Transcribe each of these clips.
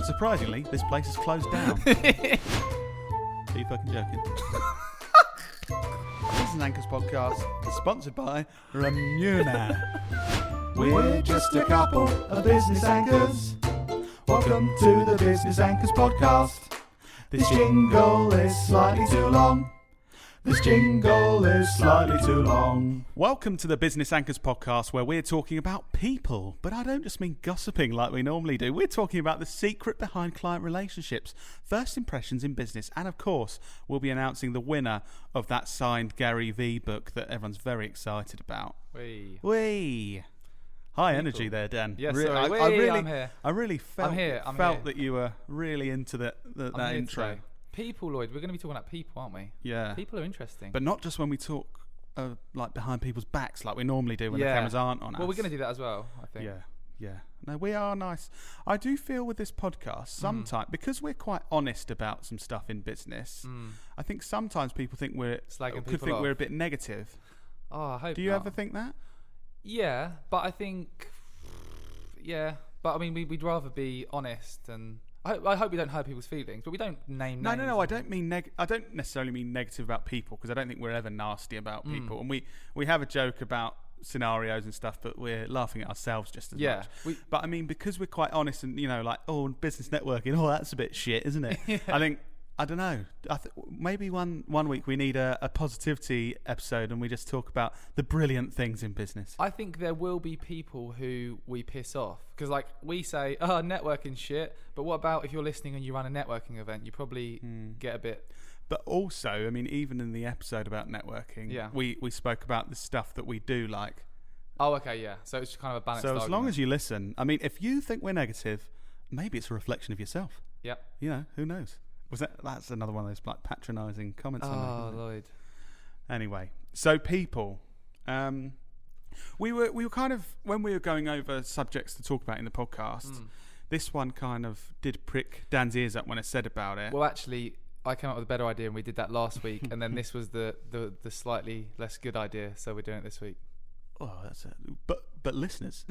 Surprisingly, this place is closed down. Are you fucking joking? This is Anchors Podcast, sponsored by Ramuna. We're just a couple of business anchors. Welcome to the Business Anchors Podcast. This jingle is slightly too long. This jingle is slightly too long. Welcome to the Business Anchors Podcast, where we're talking about people. But I don't just mean gossiping like we normally do. We're talking about the secret behind client relationships, first impressions in business, and of course, we'll be announcing the winner of that signed Gary V book that everyone's very excited about. Whee! High energy there, Dan. Yes, Re- sorry. I'm here. I really felt I'm here. that you were really into that intro. Today. People, Lloyd. We're going to be talking about people, aren't we? Yeah. People are interesting. But not just when we talk like behind people's backs like we normally do when the cameras aren't on us. Well, we're going to do that as well, I think. Yeah. No, we are nice. I do feel with this podcast sometimes, because we're quite honest about some stuff in business, I think sometimes people think we're a bit negative. Oh, I hope Do you not. ever think that? Yeah, but I think... Yeah, but I mean, we'd rather be honest, and I hope we don't hurt people's feelings, but we don't name names. No. I don't mean I don't necessarily mean negative about people, because I don't think we're ever nasty about people. And we have a joke about scenarios and stuff, but we're laughing at ourselves just as much. But I mean, because we're quite honest and, you know, like, business networking, that's a bit shit, isn't it? Yeah. I don't know. Maybe one week we need a positivity episode and we just talk about the brilliant things in business. I think there will be people who we piss off. Because, like, we say, networking shit. But what about if you're listening and you run a networking event? You probably get a bit... But also, I mean, even in the episode about networking, we spoke about the stuff that we do like. Oh, okay, yeah. So it's kind of a balanced argument. So as long as you listen, I mean, if you think we're negative, maybe it's a reflection of yourself. Yep. You know, who knows? That's another one of those like patronising comments. Oh, Lloyd. Anyway, so people, we were kind of, when we were going over subjects to talk about in the podcast, this one kind of did prick Dan's ears up when I said about it. Well, actually, I came up with a better idea and we did that last week, and then this was the slightly less good idea, so we're doing it this week. Oh, that's it. But listeners,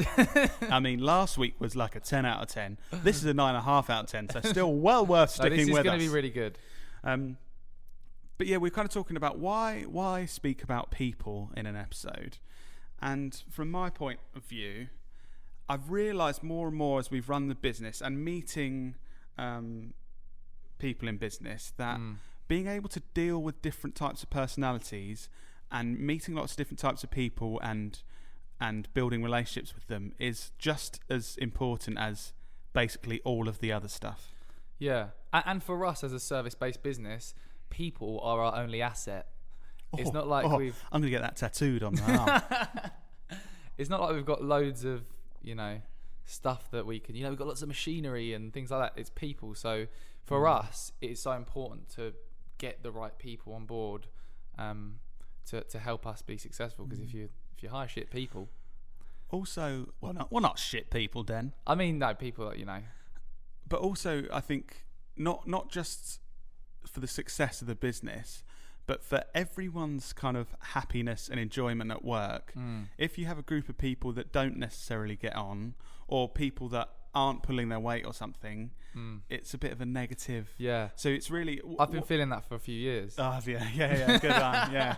I mean, last week was like a 10 out of 10. This is a 9.5 out of 10, so still well worth sticking with us. This is going to be really good. But yeah, we're kind of talking about why speak about people in an episode. And from my point of view, I've realised more and more as we've run the business and meeting people in business that being able to deal with different types of personalities and meeting lots of different types of people and building relationships with them is just as important as basically all of the other stuff. Yeah. And for us as a service-based business, people are our only asset. It's not like I'm going to get that tattooed on my arm. It's not like we've got loads of, stuff that we can, we've got lots of machinery and things like that. It's people. So for us, it's so important to get the right people on board to help us be successful. Because if you hire shit people... Also, not shit people, Dan. I mean, no, people that, But also, I think, not just for the success of the business, but for everyone's kind of happiness and enjoyment at work. If you have a group of people that don't necessarily get on, or people that aren't pulling their weight or something, it's a bit of a negative. Yeah. So it's really... I've been feeling that for a few years. Oh, yeah, good on, yeah.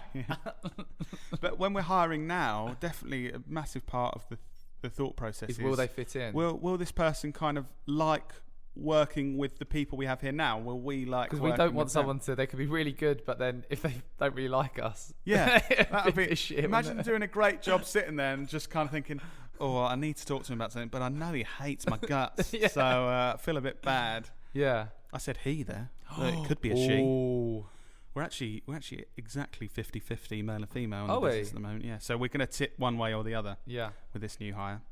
But when we're hiring now, definitely a massive part of the thought process is... will they fit in? Will this person kind of like working with the people we have here now? Will we like... Because we don't want someone to... They could be really good, but then if they don't really like us... Yeah, that'd be shit. Imagine doing a great job sitting there and just kind of thinking... I need to talk to him about something, but I know he hates my guts, so I feel a bit bad. Yeah. I said he there. It could be a she. We're actually exactly 50-50 male and female in the business at the moment. Yeah, so we're going to tip one way or the other. Yeah. With this new hire.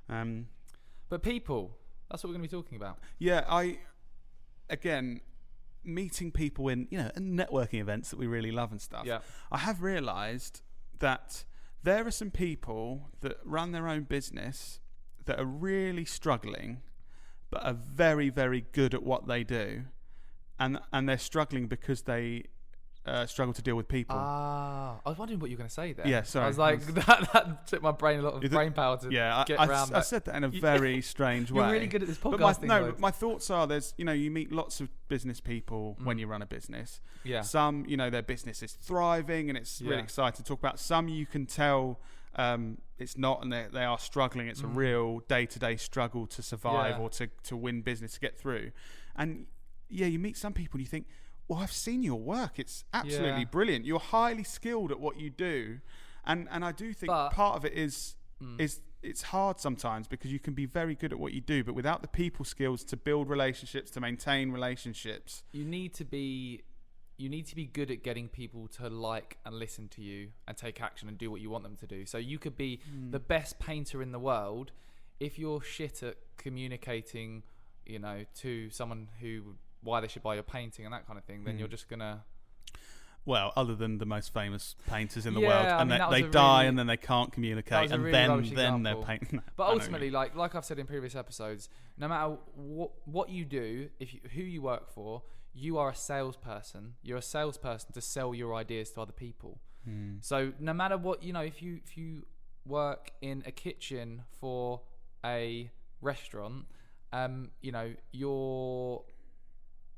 But people, that's what we're going to be talking about. Yeah, again, meeting people in networking events that we really love and stuff. Yeah. I have realised that there are some people that run their own business that are really struggling, but are very, very good at what they do, and they're struggling because they struggle to deal with people. I was wondering what you were going to say there. Yeah, sorry. I was like, that took my brain a lot of brain power to get around that. I said that in a very strange way. You're really good at this podcasting. But my thoughts are you meet lots of business people when you run a business. Yeah. Some, their business is thriving and it's really exciting to talk about. Some you can tell it's not, and they are struggling. It's a real day-to-day struggle to survive or to win business, to get through. And you meet some people and you think, well, I've seen your work. It's absolutely brilliant. You're highly skilled at what you do. And I do think part of it is it's hard sometimes because you can be very good at what you do, but without the people skills to build relationships, to maintain relationships. You need to be good at getting people to like and listen to you and take action and do what you want them to do. So you could be the best painter in the world. If you're shit at communicating, to someone why they should buy your painting and that kind of thing, then you're just gonna. Well, other than the most famous painters in the world, and they die and then they can't communicate, and then they're painting. But ultimately, like I've said in previous episodes, no matter what you do, who you work for, you are a salesperson. You're a salesperson to sell your ideas to other people. So no matter what, if you work in a kitchen for a restaurant, you're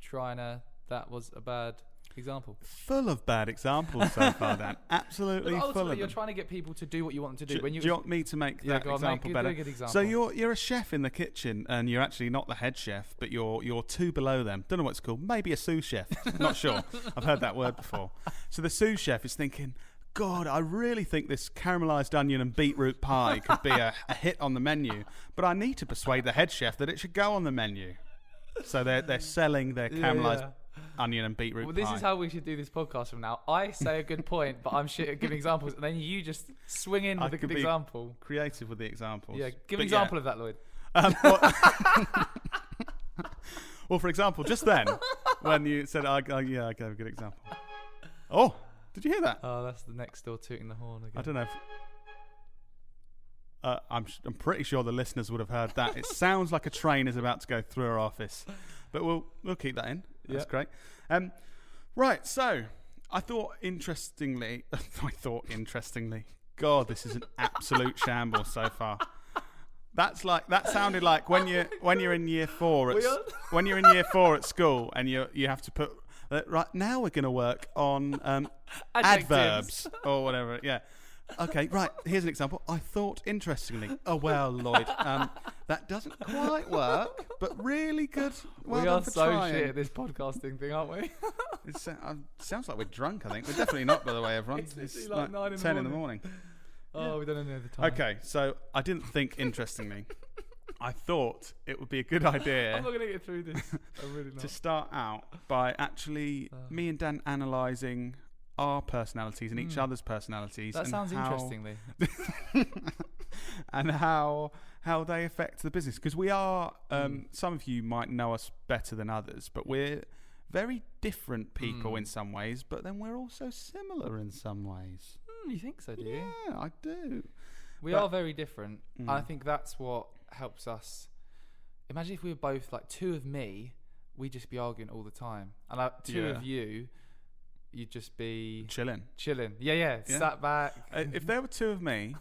trying to. That was a bad example. Full of bad examples so far, Dan. Absolutely full of them. You're trying to get people to do what you want them to do. Do you want me to make that example better? Do a good example. So you're a chef in the kitchen, and you're actually not the head chef, but you're two below them. Don't know what it's called. Maybe a sous chef. Not sure. I've heard that word before. So the sous chef is thinking, God, I really think this caramelised onion and beetroot pie could be a hit on the menu, but I need to persuade the head chef that it should go on the menu. So they're selling their caramelised onion and beetroot pie. Well, this is how we should do this podcast from now. I say a good point, but I'm shit at giving examples, and then you just swing in with a good example. Creative with the examples. Yeah, give an example of that, Lloyd. Well, for example, just then, when you said, I gave a good example. Oh, did you hear that? Oh, that's the next door tooting the horn again. I don't know if... I'm pretty sure the listeners would have heard that. It sounds like a train is about to go through our office, but we'll keep that in. That's great. Right, so I thought interestingly, God, this is an absolute shambles so far. That sounded like when you're in year 4 when you're in year 4 at school and you have to put right now we're going to work on adverbs or whatever. Yeah. Okay, right, here's an example. I thought interestingly. Oh, well, Lloyd, that doesn't quite work, but really good. Well, we are so shit at this podcasting thing, aren't we? It sounds like we're drunk, I think. We're definitely not, by the way, everyone. It's like 10 in the morning. Oh, we don't know the time. Okay, so I didn't think interestingly. I thought it would be a good idea. I'm not going to get through this. I'm really not. To start out by actually me and Dan analysing our personalities and each other's personalities. That sounds interestingly. And how they affect the business. Because we are, some of you might know us better than others, but we're very different people in some ways, but then we're also similar in some ways. You think so, do you? Yeah, I do. We are very different. I think that's what helps us. Imagine if we were both like two of me, we'd just be arguing all the time. And like two of you, you'd just be chilling. Yeah. Sat back. If there were two of me,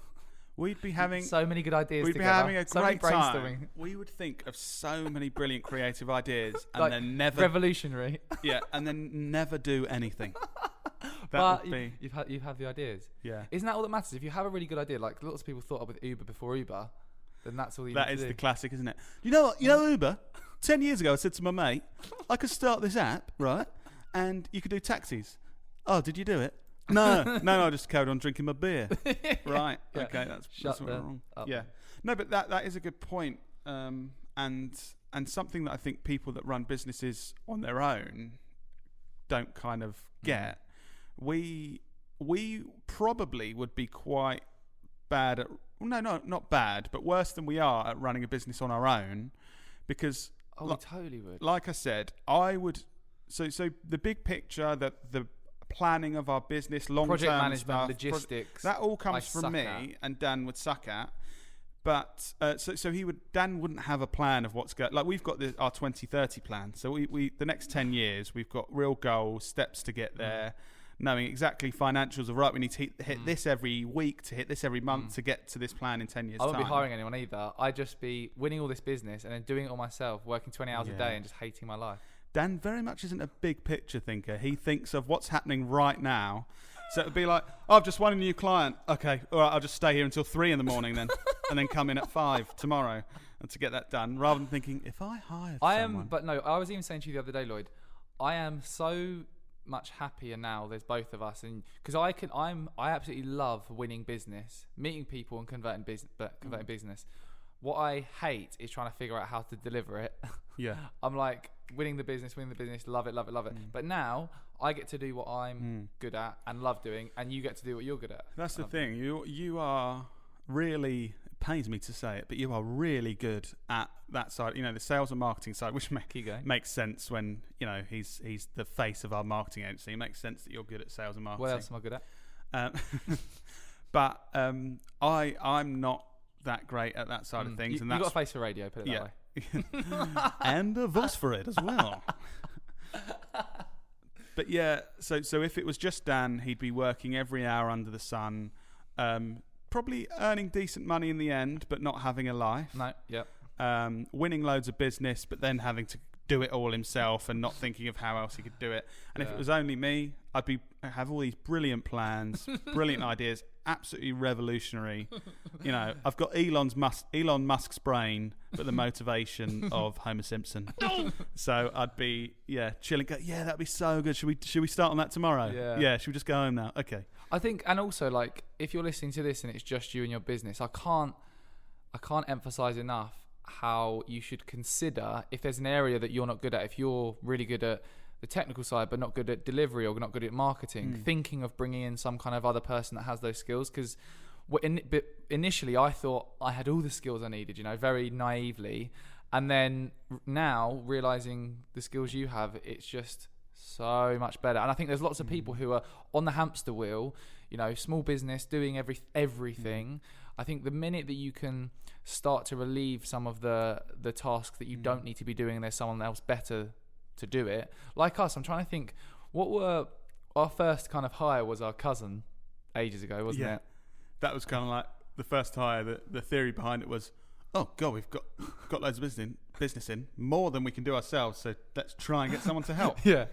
we'd be having so many good ideas. We'd together. be having a great time. We would think of so many brilliant creative ideas, and like then never revolutionary. Yeah, and then never do anything. But you've had the ideas. Yeah. Isn't that all that matters? If you have a really good idea, like lots of people thought up with Uber before Uber, then that's all you need to do. That is the classic, isn't it? You know what? You know Uber? 10 years ago, I said to my mate, I could start this app, right? And you could do taxis. Oh, did you do it? No, I just carried on drinking my beer. Right. Yeah. Okay, that's what wrong. Up. Yeah. No, but that is a good point. And something that I think people that run businesses on their own don't kind of get. We probably would be quite bad at not bad, but worse than we are at running a business on our own, because we totally would. Like I said, I would. So the big picture, the planning of our business, long-term project management, stuff, logistics, that all comes from me, and Dan would suck at. But so Dan wouldn't have a plan of what's going. Like we've got our 2030 plan. So we the next 10 years we've got real goals, steps to get there, knowing exactly financials of right. We need to hit this every week, to hit this every month, to get to this plan in 10 years. I wouldn't be hiring anyone either. I'd just be winning all this business and then doing it all myself, working 20 hours a day and just hating my life. Dan very much isn't a big picture thinker. He thinks of what's happening right now. So it would be like, I've just won a new client. Okay, all right, I'll just stay here until 3 a.m. then, and then come in at 5 tomorrow, and to get that done, rather than thinking, if I hired someone. But no, I was even saying to you the other day, Lloyd, I am so much happier now. There's both of us, and because I absolutely love winning business, meeting people, and converting business. What I hate is trying to figure out how to deliver it. Yeah, I'm like winning the business, love it. But now I get to do what I'm good at and love doing, and you get to do what you're good at. That's the thing. You are really, it pains me to say it, but you are really good at that side. You know, the sales and marketing side, which makes sense when he's the face of our marketing agency. It makes sense that you're good at sales and marketing. What else am I good at? But I'm not that great at that side of things. You've got a face for radio, put it that way. And a voice for it as well. But yeah, so if it was just Dan, he'd be working every hour under the sun, probably earning decent money in the end, but not having a life. No, yep. Winning loads of business, but then having to do it all himself and not thinking of how else he could do it. And if it was only me, I'd have all these brilliant plans, brilliant ideas, absolutely revolutionary. I've got Elon Musk's brain, but the motivation of Homer Simpson. So I'd be chilling. Go, that'd be so good. Should we start on that tomorrow? Yeah. Should we just go home now? Okay. I think, and also like if you're listening to this and it's just you and your business, I can't emphasize enough how you should consider if there's an area that you're not good at. If you're really good at the technical side but not good at delivery or not good at marketing, thinking of bringing in some kind of other person that has those skills. Because initially I thought I had all the skills I needed, very naively, and then now realizing the skills you have, it's just so much better. And I think there's lots of people who are on the hamster wheel, small business, doing everything. I think the minute that you can start to relieve some of the tasks that you don't need to be doing and there's someone else better to do it. Like us, I'm trying to think, what were our first kind of hire was our cousin ages ago, wasn't it? That was kind of like the first hire. The theory behind it was, oh God, we've got loads of business in, more than we can do ourselves, so let's try and get someone to help. Yeah.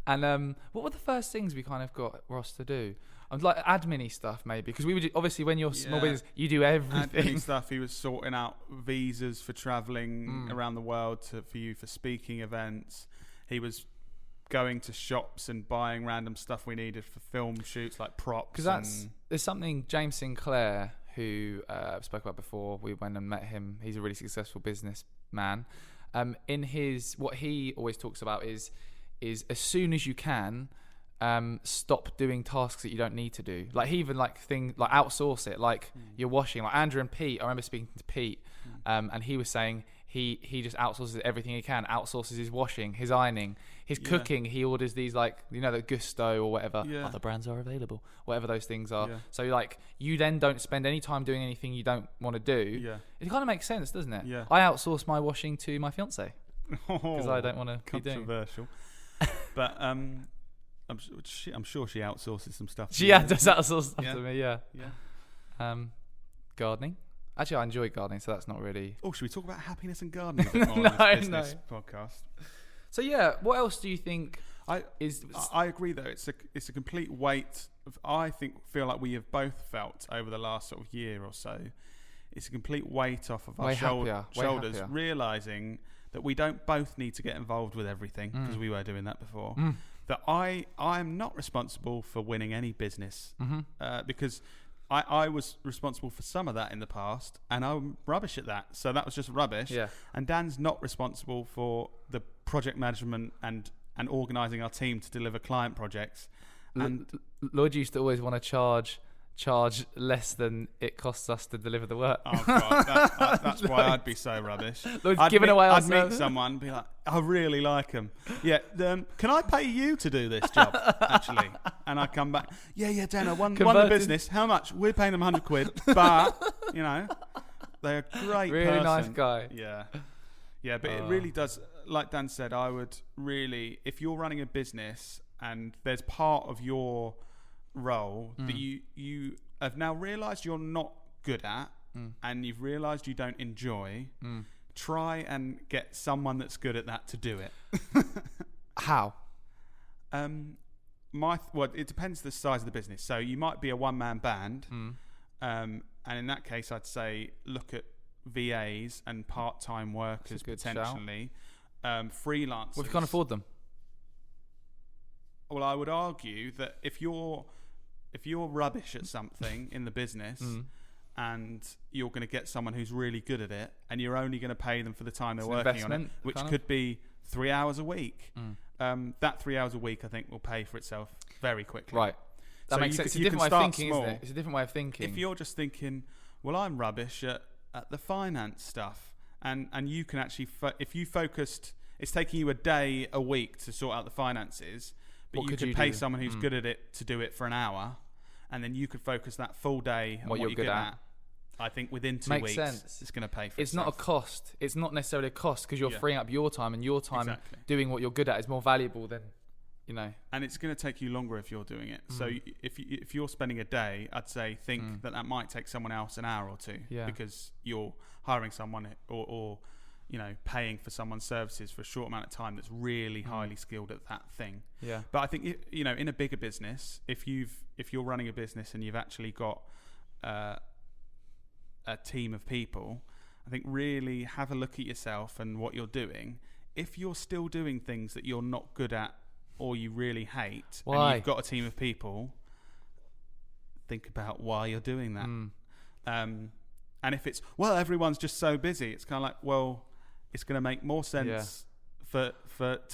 And what were the first things we kind of got Ross to do? Like admin-y stuff, maybe, because we would obviously when you're small business, you do everything. Admin stuff. He was sorting out visas for traveling around the world for you for speaking events. He was going to shops and buying random stuff we needed for film shoots, like props. Because there's something James Sinclair, who I've spoke about before. We went and met him. He's a really successful businessman. In what he always talks about is as soon as you can. Stop doing tasks that you don't need to do. Like he even things like outsource it. Like you're washing. Like Andrew and Pete. I remember speaking to Pete, and he was saying he just outsources everything he can. Outsources his washing, his ironing, his cooking. He orders these the Gusto or whatever. Yeah. Other brands are available. Whatever those things are. Yeah. So you then don't spend any time doing anything you don't want to do. Yeah. It kind of makes sense, doesn't it? Yeah. I outsource my washing to my fiance because I don't want to be doing. Controversial, but I'm sure she outsources some stuff. She does outsource stuff to me, yeah. Gardening. Actually, I enjoy gardening, so that's not really... Oh, should we talk about happiness and gardening a bit more on this business podcast? So, what else do you think I agree, though. It's a complete weight of... I feel like we have both felt over the last sort of year or so. It's a complete weight off of our shoulders, realising that we don't both need to get involved with everything, because we were doing that before. That I'm not responsible for winning any business because I was responsible for some of that in the past, and I'm rubbish at that. So that was just rubbish. Yeah. And Dan's not responsible for the project management and organising our team to deliver client projects. And Lloyd used to always want to charge less than it costs us to deliver the work. Oh God, that's why I'd be so rubbish. I'd meet someone and be like, I really like them. Yeah, can I pay you to do this job, actually? And I come back, yeah, Dan, I won the business. How much? We're paying them £100, but, They're a great really person. nice guy. Yeah, but it really does, like Dan said, I would really, if you're running a business and there's part of your role that you have now realised you're not good at and you've realised you don't enjoy, try and get someone that's good at that to do it. How? It depends the size of the business. So you might be a one-man band, and in that case, I'd say look at VAs and part-time workers potentially, freelancers. Well, if you can't afford them. Well, I would argue that if you're rubbish at something in the business and you're going to get someone who's really good at it and you're only going to pay them for the time they're working on it, which could be 3 hours a week, that 3 hours a week I think will pay for itself very quickly. Right. That makes sense. It's a different way of thinking, isn't it? It's a different way of thinking. If you're just thinking, well, I'm rubbish at the finance stuff, and you can actually, if you focused, it's taking you a day a week to sort out the finances, but you could pay someone who's good at it to do it for an hour, and then you could focus that full day on what you're good at. I think within 2 weeks, it's going to pay for itself. It's not a cost. It's not necessarily a cost because you're freeing up your time, and your time doing what you're good at is more valuable than, you know. And it's going to take you longer if you're doing it. So if you're spending a day, I'd say think that might take someone else an hour or two, because you're hiring someone or you know, paying for someone's services for a short amount of time that's really highly skilled at that thing. Yeah. But I think, you know, in a bigger business, if you're running a business and you've actually got a team of people, I think really have a look at yourself and what you're doing. If you're still doing things that you're not good at or you really hate, and you've got a team of people, think about why you're doing that. And if it's, well, everyone's just so busy, it's kind of like, well, it's going to make more sense to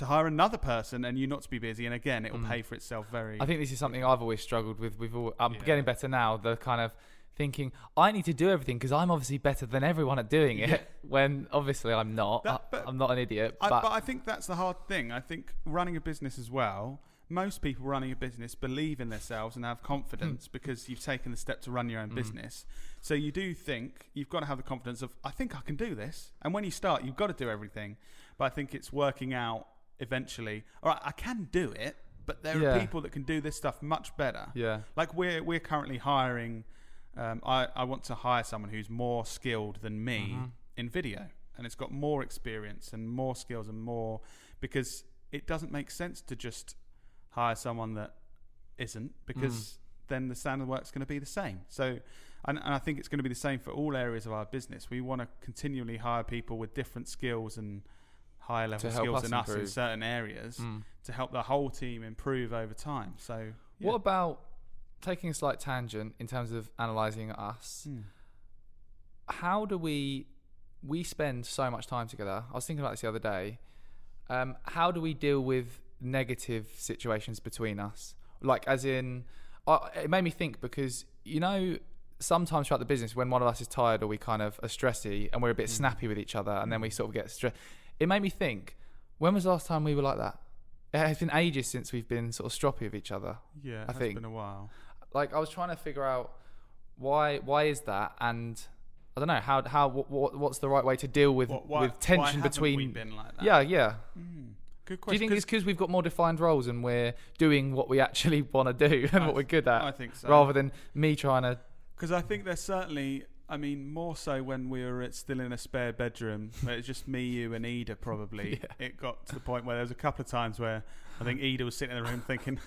hire another person and you not to be busy, and again, it will pay for itself very. I think this is something I've always struggled with. I'm getting better now. The kind of thinking I need to do everything because I'm obviously better than everyone at doing it, when obviously I'm not. I'm not an idiot. But I think that's the hard thing. I think running a business as well, most people running a business believe in themselves and have confidence because you've taken the step to run your own business. So you do think you've got to have the confidence of, I think I can do this. And when you start, you've got to do everything. But I think it's working out eventually, all right, I can do it, but there are people that can do this stuff much better. Yeah. Like we're currently hiring, I want to hire someone who's more skilled than me in video. And it's got more experience and more skills and more, because it doesn't make sense to just hire someone that isn't, because then the standard of work's going to be the same. So, and I think it's going to be the same for all areas of our business. We want to continually hire people with different skills and higher level skills than us in certain areas to help the whole team improve over time. So, what about taking a slight tangent in terms of analysing us? How do we spend so much time together? I was thinking about this the other day. How do we deal with negative situations between us? Like, as in, it made me think, because, you know, sometimes throughout the business when one of us is tired or we kind of are stressy and we're a bit snappy with each other, and then we sort of get stressed. It made me think, when was the last time we were like that? It has been ages since we've been sort of stroppy with each other. Yeah, it's been a while. Like, I was trying to figure out why is that, and I don't know what's the right way to deal with tension between. We been like that? Yeah. Good question. Do you think it's because we've got more defined roles and we're doing what we actually want to do and what we're good at? I think so. Rather than me trying to. Because I think there's certainly, I mean, more so when we were still in a spare bedroom, where it's just me, you, and Ida probably. It got to the point where there was a couple of times where I think Ida was sitting in the room thinking,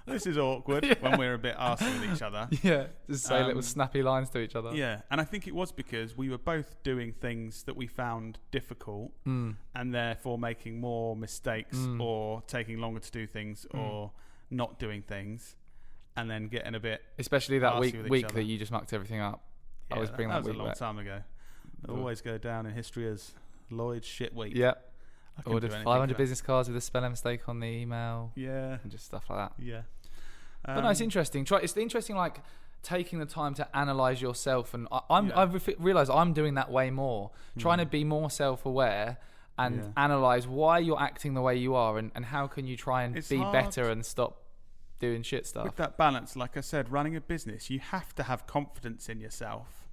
this is awkward, when we were a bit arsy with each other. Yeah, just say little snappy lines to each other. Yeah, and I think it was because we were both doing things that we found difficult and therefore making more mistakes or taking longer to do things or not doing things, and then getting a bit, especially that week that you just mucked everything up. Yeah, I was bringing that week was a long back. time ago. It'll always go down in history as Lloyd's shit week. Yeah. Ordered 500 business cards with a spelling mistake on the email. Yeah. And just stuff like that. Yeah. But no, it's interesting. It's interesting, like, taking the time to analyse yourself. And I've realised I'm doing that way more. Trying to be more self-aware and analyse why you're acting the way you are, and how can you try and be better and stop doing shit stuff. With that balance, like I said, running a business, you have to have confidence in yourself.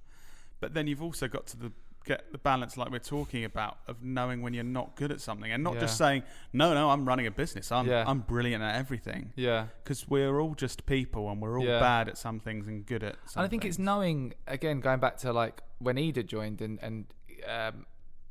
But then you've also got to get the balance like we're talking about of knowing when you're not good at something and not just saying, no, I'm running a business. I'm brilliant at everything. Yeah. Because we're all just people and we're all bad at some things and good at some And I think things. It's knowing, again, going back to like when Ida joined and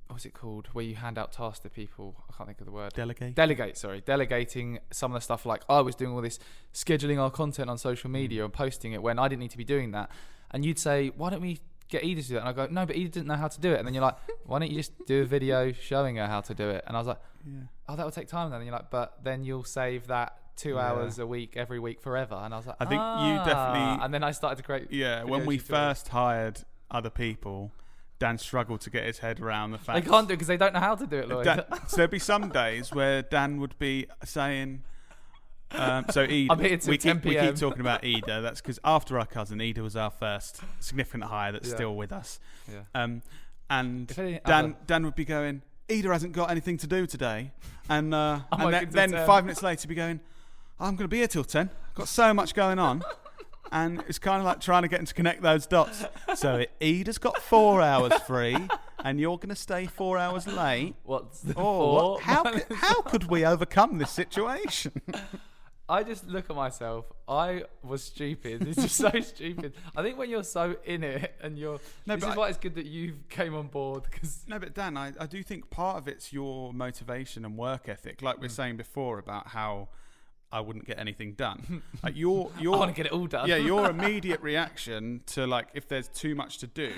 what's it called? Where you hand out tasks to people. I can't think of the word. Delegating some of the stuff. Like I was doing all this, scheduling our content on social media and posting it when I didn't need to be doing that. And you'd say, why don't we get Ida to do it? And I go, no, but Ida didn't know how to do it. And then you're like, why don't you just do a video showing her how to do it? And I was like, oh, that would take time then. And you're like, but then you'll save that 2 hours a week, every week, forever. And I was like, I think you definitely... And then I started to create... Yeah, when we first hired other people, Dan struggled to get his head around the fact... They can't do it because they don't know how to do it, Lloyd. So there'd be some days where Dan would be saying... so Ida, I'm here till we 10 keep PM. talking about Ida. That's because after our cousin, Ida was our first significant hire that's still with us. Yeah. And Dan would be going, Ida hasn't got anything to do today. And, then 5 minutes later be going, I'm going to be here till 10. I've got so much going on. And it's kind of like trying to get him to connect those dots. So Ida's got 4 hours free, and you're going to stay 4 hours late. What's the four? How could we overcome this situation? I just look at myself. I was stupid. This is so stupid. I think when you're so in it and this is why it's good that you came on board. No, but Dan, I do think part of it's your motivation and work ethic. Like we were saying before about how I wouldn't get anything done. Like I want to get it all done. Yeah, your immediate reaction to like if there's too much to do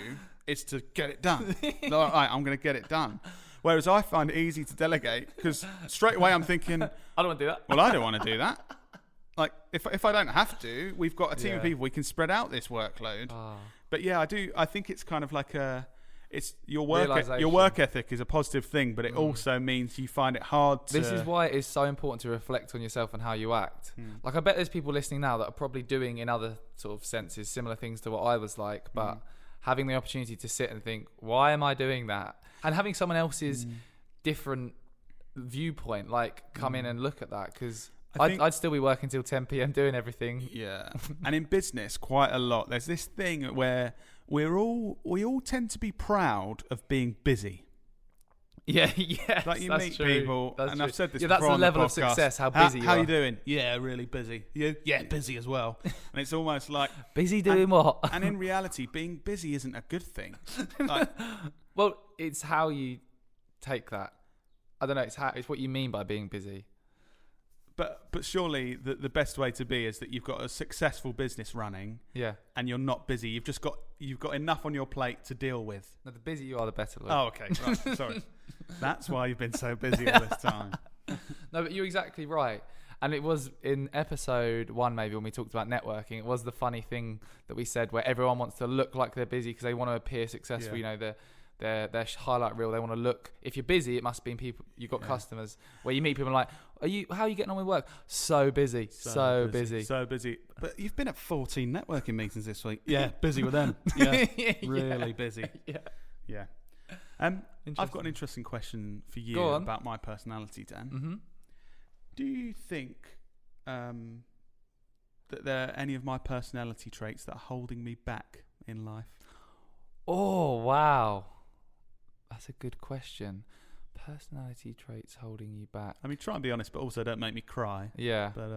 is to get it done. Like, all right, I'm going to get it done. Whereas I find it easy to delegate because straight away I'm thinking, I don't want to do that. Well, I don't want to do that. Like if I don't have to, we've got a team of people. We can spread out this workload. But yeah, I do. I think it's kind of like it's your work ethic is a positive thing, but it also means you find it hard to... This is why it is so important to reflect on yourself and how you act. Like I bet there's people listening now that are probably doing in other sort of senses similar things to what I was like, but having the opportunity to sit and think, why am I doing that? And having someone else's different viewpoint like come in and look at that, because I'd still be working till 10 p.m. doing everything. Yeah. And in business, quite a lot, there's this thing where we all tend to be proud of being busy. Yeah, like you meet people, and I've said this before. That's the level of success. How busy you are. How you doing? Yeah, really busy. You? Yeah, busy as well. And it's almost like busy doing what? And in reality, being busy isn't a good thing. Like, well, it's how you take that. I don't know. It's what you mean by being busy. But surely the best way to be is that you've got a successful business running, and you're not busy. You've got enough on your plate to deal with. No, the busier you are, the better. Lloyd. Oh, okay. Right. Sorry. That's why you've been so busy all this time. No, but you're exactly right. And it was in episode 1, maybe, when we talked about networking. It was the funny thing that we said where everyone wants to look like they're busy because they want to appear successful. You know, their highlight reel. They want to look. If you're busy, it must be people. You've got customers where you meet people like, how are you getting on with work? So busy. So busy. But you've been at 14 networking meetings this week. Yeah, busy with them. Yeah, really busy. Yeah. I've got an interesting question for you about my personality, Dan. Mm-hmm. Do you think that there are any of my personality traits that are holding me back in life? Oh, wow. That's a good question. Personality traits holding you back. I mean, try and be honest, but also don't make me cry. Yeah. But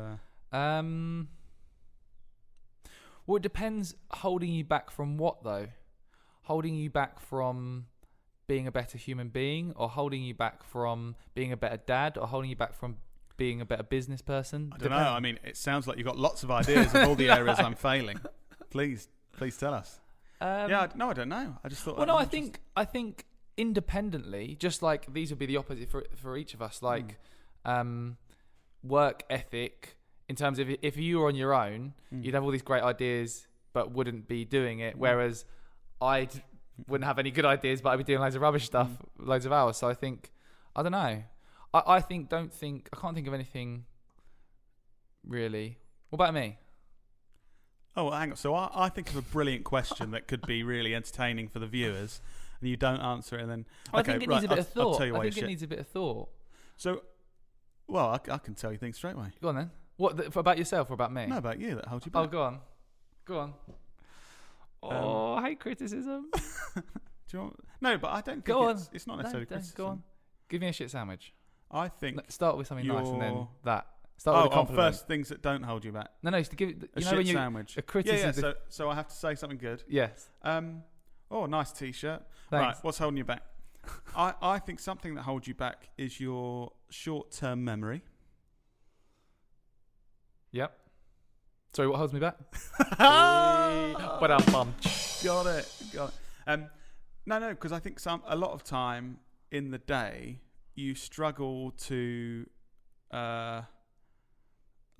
well, it depends. Holding you back from what, though? Holding you back from being a better human being, or holding you back from being a better dad, or holding you back from being a better business person? I don't know. I mean, it sounds like you've got lots of ideas of all the areas I'm failing. Please tell us. I don't know. I just thought. Well, no, I think independently, just like these would be the opposite for each of us. Like work ethic, in terms of if you were on your own, you'd have all these great ideas, but wouldn't be doing it. Whereas I wouldn't have any good ideas, but I'd be doing loads of rubbish stuff, loads of hours. So I think, I don't know. I can't think of anything really. What about me? Oh, well, hang on. So I think of a brilliant question that could be really entertaining for the viewers, and you don't answer it, and then... I think it needs a bit of thought. I'll tell you why I think it needs a bit of thought. So, well, I can tell you things straight away. Go on then. What, about yourself or about me? No, about you, that holds you back. Oh, go on. I hate criticism. Do you want? No, but I don't think Go on. It's not necessarily criticism. Go on. Give me a shit sandwich. I think start with something nice and then that. Start with a compliment. First things that don't hold you back. No, to give a shit sandwich. A criticism. Yeah. So I have to say something good. Yes. Nice t-shirt. Thanks. Right, what's holding you back? I think something that holds you back is your short-term memory. Yep. Sorry, what holds me back? But I'm bummed. Got it. No, because I think a lot of time in the day you struggle to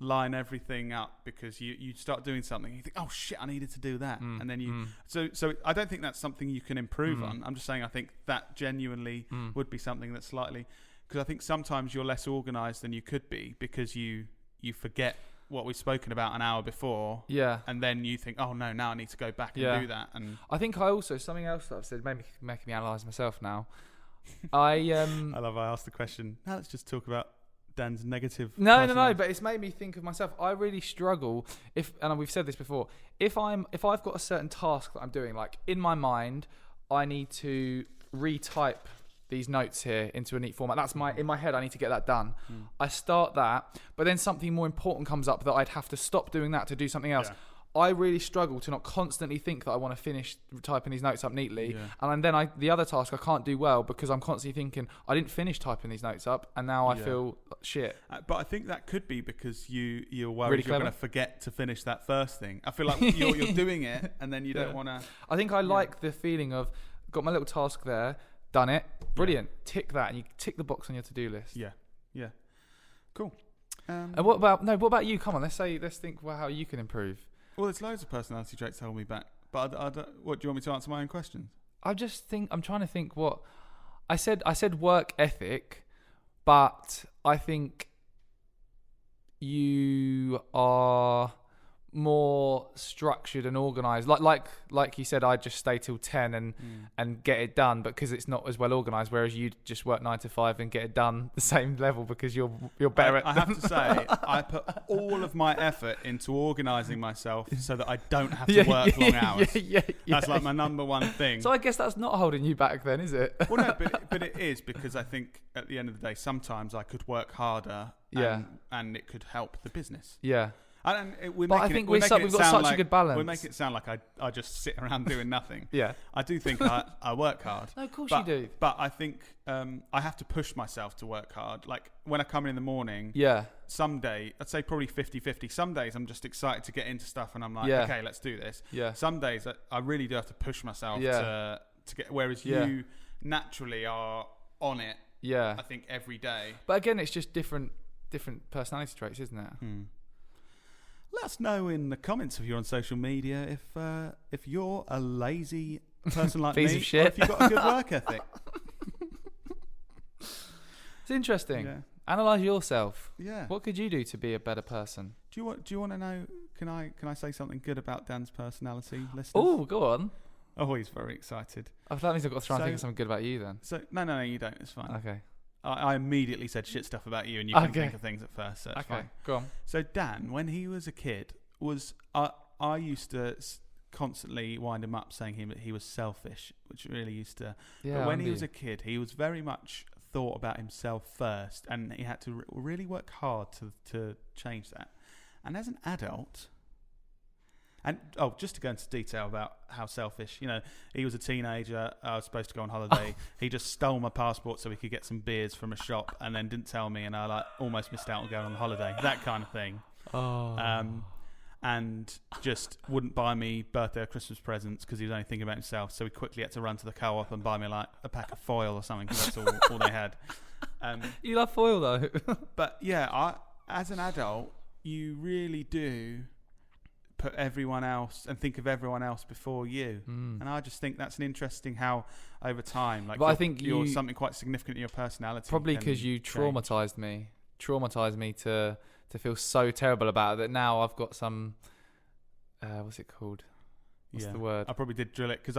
line everything up because you start doing something and you think, oh shit, I needed to do that, and then you so I don't think that's something you can improve on. I'm just saying I think that genuinely would be something that's slightly, because I think sometimes you're less organised than you could be because you forget what we've spoken about an hour before, and then you think, oh no, now I need to go back and do that. And I think I also, something else that I've said making me analyse myself now. I love I asked the question. Now let's just talk about Dan's negative. No, but it's made me think of myself. I really struggle and we've said this before. If I've got a certain task that I'm doing, like in my mind, I need to retype these notes here into a neat format. That's in my head. I need to get that done. I start that, but then something more important comes up that I'd have to stop doing that to do something else. Yeah. I really struggle to not constantly think that I want to finish typing these notes up neatly, and then the other task I can't do well because I'm constantly thinking I didn't finish typing these notes up, and now I feel shit. But I think that could be because you're worried really you're going to forget to finish that first thing. I feel like you're doing it, and then you don't want to. I think I like the feeling of got my little task there. Done it. Brilliant. Tick that, and you tick the box on your to-do list. Yeah. Cool. And what about you? Come on, let's think how you can improve. Well, there's loads of personality traits that hold me back. But what do you want me to answer my own questions? I'm trying to think what I said. I said work ethic, but I think you are more structured and organised. Like you said, I just stay till 10 and get it done because it's not as well organised. Whereas you just work 9 to 5 and get it done the same level because you're better at. I have to say, I put all of my effort into organising myself so that I don't have to work long hours. That's like my number one thing. So I guess that's not holding you back, then, is it? Well, no, but it is, because I think at the end of the day, sometimes I could work harder. And it could help the business. Yeah. We've got such a good balance. We make it sound like I just sit around doing nothing. Yeah. I do think I work hard. No, of course you do. But I think I have to push myself to work hard. Like when I come in the morning, some day, I'd say probably 50-50. Some days I'm just excited to get into stuff and I'm like, okay, let's do this. Yeah. Some days I really do have to push myself to get, whereas you naturally are on it, I think, every day. But again, it's just different personality traits, isn't it? Let us know in the comments if you're on social media if you're a lazy person like me, of shit. or if you've got a good work ethic. It's interesting. Yeah. Analyze yourself. Yeah. What could you do to be a better person? Do you want to know? Can I say something good about Dan's personality, listeners? Oh, go on. Oh, he's very excited. Oh, that means I've got to try and think of something good about you then. So no, you don't. It's fine. Okay. I immediately said shit stuff about you, and you couldn't think of things at first. So it's fine. Go on. So Dan, when he was a kid, I used to constantly wind him up saying he was selfish, which really used to. Yeah, but when he was a kid, he was very much thought about himself first, and he had to really work hard to change that. And as an adult. And just to go into detail about how selfish, he was a teenager. I was supposed to go on holiday. He just stole my passport so we could get some beers from a shop, and then didn't tell me, and I almost missed out on going on the holiday. That kind of thing. And just wouldn't buy me birthday or Christmas presents because he was only thinking about himself. So he quickly had to run to the co-op and buy me like a pack of foil or something, because that's all they had. You love foil though. But yeah, as an adult, you really do put everyone else and think of everyone else before you. And I just think that's an interesting how over time, like, but I think you're something quite significant in your personality. Probably because you traumatized me to feel so terrible about it that now I've got some what's it called? What's the word? I probably did drill it because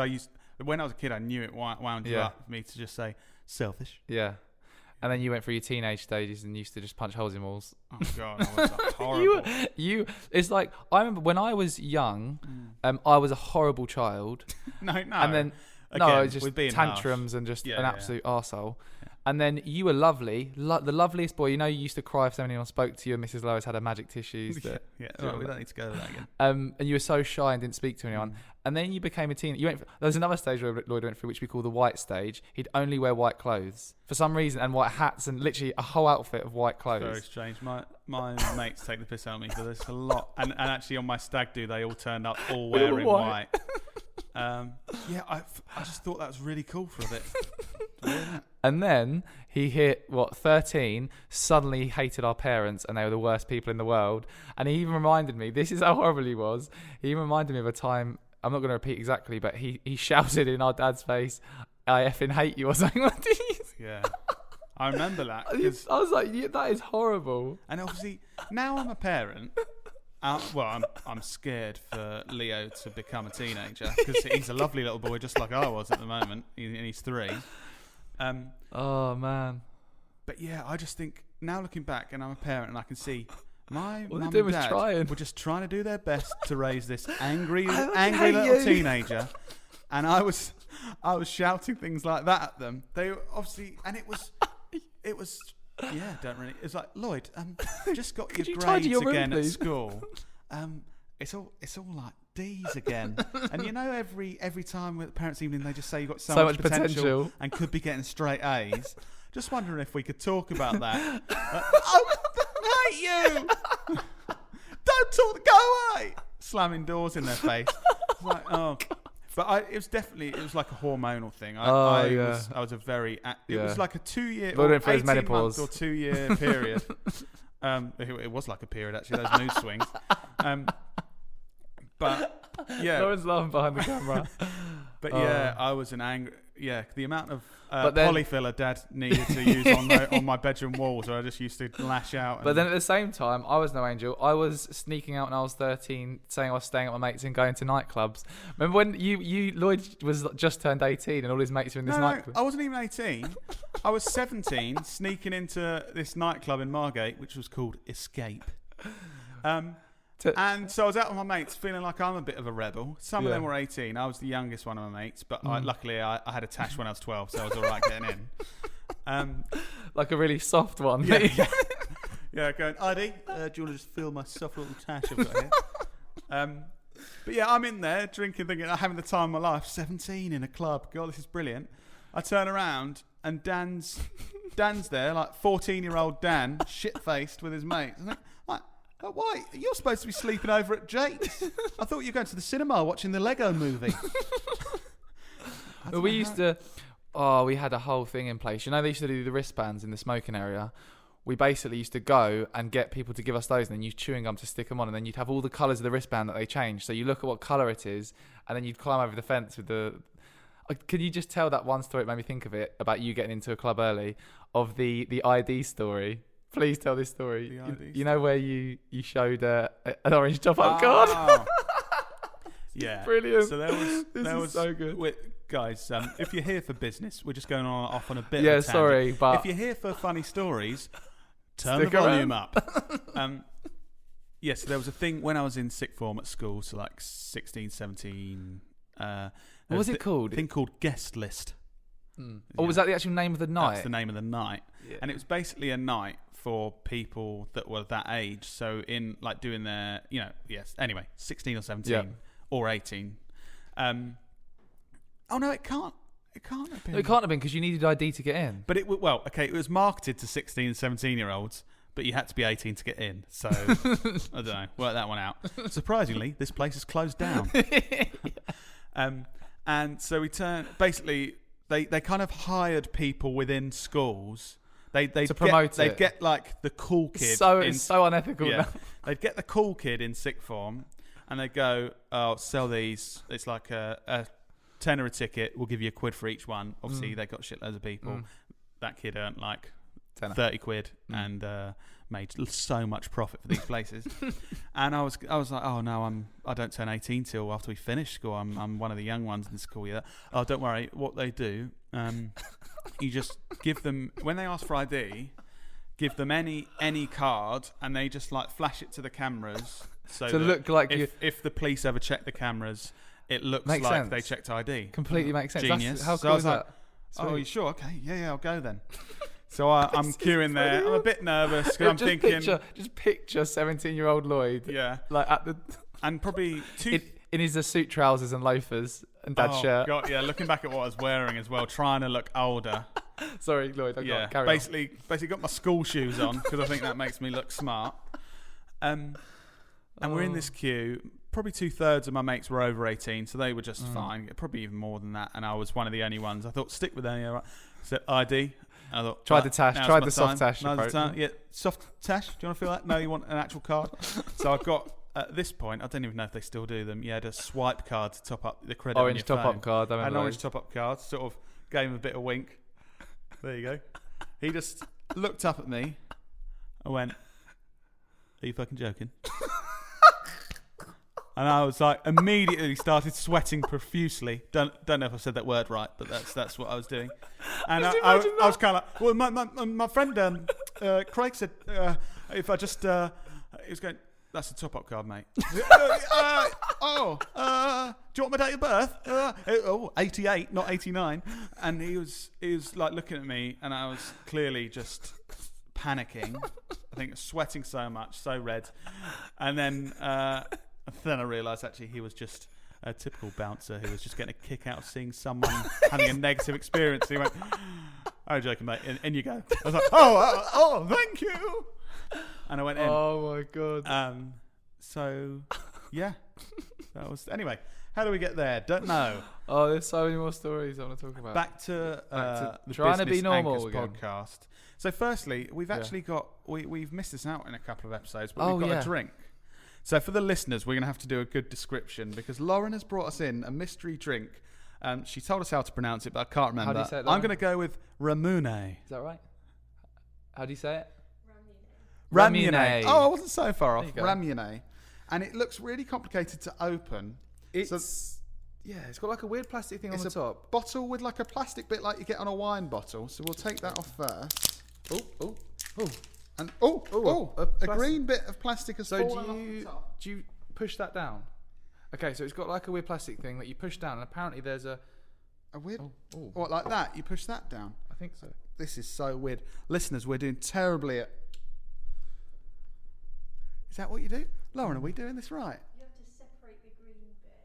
when I was a kid, I knew it wound you up for me to just say selfish. Yeah. And then you went through your teenage stages and used to just punch holes in walls. Oh God, I was like, horrible. It's like, I remember when I was young, I was a horrible child. No. And then, Again, it was just harsh. tantrums and just an absolute arsehole. And then you were lovely, the loveliest boy. You know, you used to cry if anyone spoke to you and Mrs. Lois had her magic tissues. We don't need to go to that again. And you were so shy and didn't speak to anyone. And then you became a teen. There was another stage where Lloyd went through, which we call the white stage. He'd only wear white clothes for some reason, and white hats, and literally a whole outfit of white clothes. Very strange. My mates take the piss out of me for this a lot. And actually on my stag do, they all turned up all wearing white. I just thought that was really cool for a bit. And then he hit 13, suddenly he hated our parents and they were the worst people in the world. And he even reminded me, this is how horrible he was, he even reminded me of a time, I'm not going to repeat exactly, but he shouted in our dad's face, I effing hate you or something like this. Yeah. I remember that. I was like, that is horrible. And obviously, now I'm a parent. I'm scared for Leo to become a teenager because he's a lovely little boy, just like I was at the moment, and he's 3. Oh man! But yeah, I just think now looking back, and I'm a parent, and I can see my all mum they did and was dad trying. were just trying to do their best to raise this angry little teenager, and I was shouting things like that at them. They were obviously, and it was. Yeah, don't really. It's like, Lloyd, just got your grades again at school. It's all like D's again. And you know, every time with parents' evening, they just say you've got so much potential and could be getting straight A's. Just wondering if we could talk about that. I hate you. Don't talk. Go away. Slamming doors in their face. It's like, oh. But it was like a hormonal thing. I was a very. It was like a 2-year or 18-month or 2-year period. It was like a period actually. Those mood swings. But yeah, no one's laughing behind the camera. But yeah, I was an angry. Yeah, the amount of polyfiller Dad needed to use on my bedroom walls, where I just used to lash out. But then at the same time, I was no angel. I was sneaking out when I was 13, saying I was staying at my mates and going to nightclubs. Remember when Lloyd was just turned 18 and all his mates were in this nightclub? I wasn't even 18. I was 17, sneaking into this nightclub in Margate, which was called Escape. And so I was out with my mates feeling like I'm a bit of a rebel. Some of them were 18. I was the youngest one of my mates, but luckily I had a tash when I was 12, so I was all right getting in. Like a really soft one. Yeah, going, Adi, do you want to just feel my soft little tash I've got here? But yeah, I'm in there drinking, thinking, having the time of my life. 17 in a club. God, this is brilliant. I turn around and Dan's there, like 14-year-old Dan, shit-faced with his mates. Why? You're supposed to be sleeping over at Jake's. I thought you were going to the cinema watching the Lego movie. We used to... we had a whole thing in place. You know, they used to do the wristbands in the smoking area. We basically used to go and get people to give us those and then use chewing gum to stick them on, and then you'd have all the colours of the wristband that they change. So you look at what colour it is, and then you'd climb over the fence with the... Can you just tell that one story? It made me think of it, about you getting into a club early, of the ID story. Please tell this story. You know where you showed an orange top? Oh, God. Yeah. Brilliant. So there was so good. Guys, if you're here for business, we're just going off on a bit of a tangent. Sorry, but... If you're here for funny stories, turn the volume up. Yes, there was a thing when I was in sixth form at school, so like 16, 17. What was it called? A thing called Guest List. Or was that the actual name of the night? That's the name of the night. Yeah. And it was basically a night for people that were that age. So in like doing their, anyway, 16 or 17 or 18. Oh no, it can't have been. It can't have been because you needed ID to get in. But it was marketed to 16 and 17-year-olds, but you had to be 18 to get in. So I don't know, work that one out. Surprisingly, this place is closed down. And so we basically they kind of hired people within schools. They'd get like the cool kid. It's so unethical. Yeah, they'd get the cool kid in sixth form, and they'd go, "Oh, sell these. It's like a tenner a ticket. We'll give you £1 for each one." Obviously, they got shitloads of people. That kid earned like 30 quid and made so much profit for these places. And I was like, oh no, I don't turn 18 till after we finish school. I'm one of the young ones in school. Yeah. Oh, don't worry. What they do You just give them, when they ask for ID, give them any card, and they just like flash it to the cameras. So to look like if the police ever check the cameras, it looks like sense. they checked ID. Completely makes sense. Genius. How cool is that? Oh, you sure? Okay, yeah, I'll go then. So I'm queuing there. I'm a bit nervous because I'm thinking. Just picture 17-year-old Lloyd. Yeah. Like at the. And probably two. In his suit trousers and loafers and dad's shirt. God, yeah, looking back at what I was wearing as well, trying to look older. Sorry, Lloyd. Basically got my school shoes on because I think that makes me look smart. And we're in this queue. Probably 2/3 of my mates were over 18, so they were just fine. Probably even more than that, and I was one of the only ones. I thought, stick with them. Yeah, right. So ID. I thought, tried the tash. Tried the soft tash approach. Yeah, soft tash. Do you want to feel that? No, you want an actual card. So I've got. At this point, I don't even know if they still do them. You had a swipe card to top up the credit. Orange top up card. An orange top up card. Sort of gave him a bit of wink. There you go. He just looked up at me. I went, "Are you fucking joking?" And I was like, immediately started sweating profusely. Don't know if I said that word right, but that's what I was doing. And I was kind of like, well, my friend Craig said if I just he was going. That's a top-up card, mate. Do you want my date of birth? 88, not 89. And he was like looking at me, and I was clearly just panicking. I think sweating so much, so red. And then I realised actually he was just a typical bouncer who was just getting a kick out of seeing someone having a negative experience. He went, "Oh, joking, mate. In you go." I was like, "Oh, thank you." And I went in. Oh my god. So yeah, that was anyway. How do we get there? Don't know. Oh, there's so many more stories I want to talk about. Back to the trying to Business be normal Anchors again. podcast. So firstly, we've actually got we've missed this out in a couple of episodes, but we've got a drink. So for the listeners, we're going to have to do a good description because Lauren has brought us in a mystery drink. She told us how to pronounce it, but I can't remember. How do you say it, I'm going to go with Ramune. Is that right? How do you say it? Ramune. Oh, I wasn't so far off. Ramune. And it looks really complicated to open. It's got like a weird plastic thing on the top. It's a bottle with like a plastic bit like you get on a wine bottle. So we'll take that off first. And a green bit of plastic has fallen off the top. Do you push that down? Okay, so it's got like a weird plastic thing that you push down, and apparently there's a weird. What, like that? You push that down? I think so. This is so weird. Listeners, we're doing terribly at. Is that what you do? Lauren, are we doing this right? You have to separate the green bit.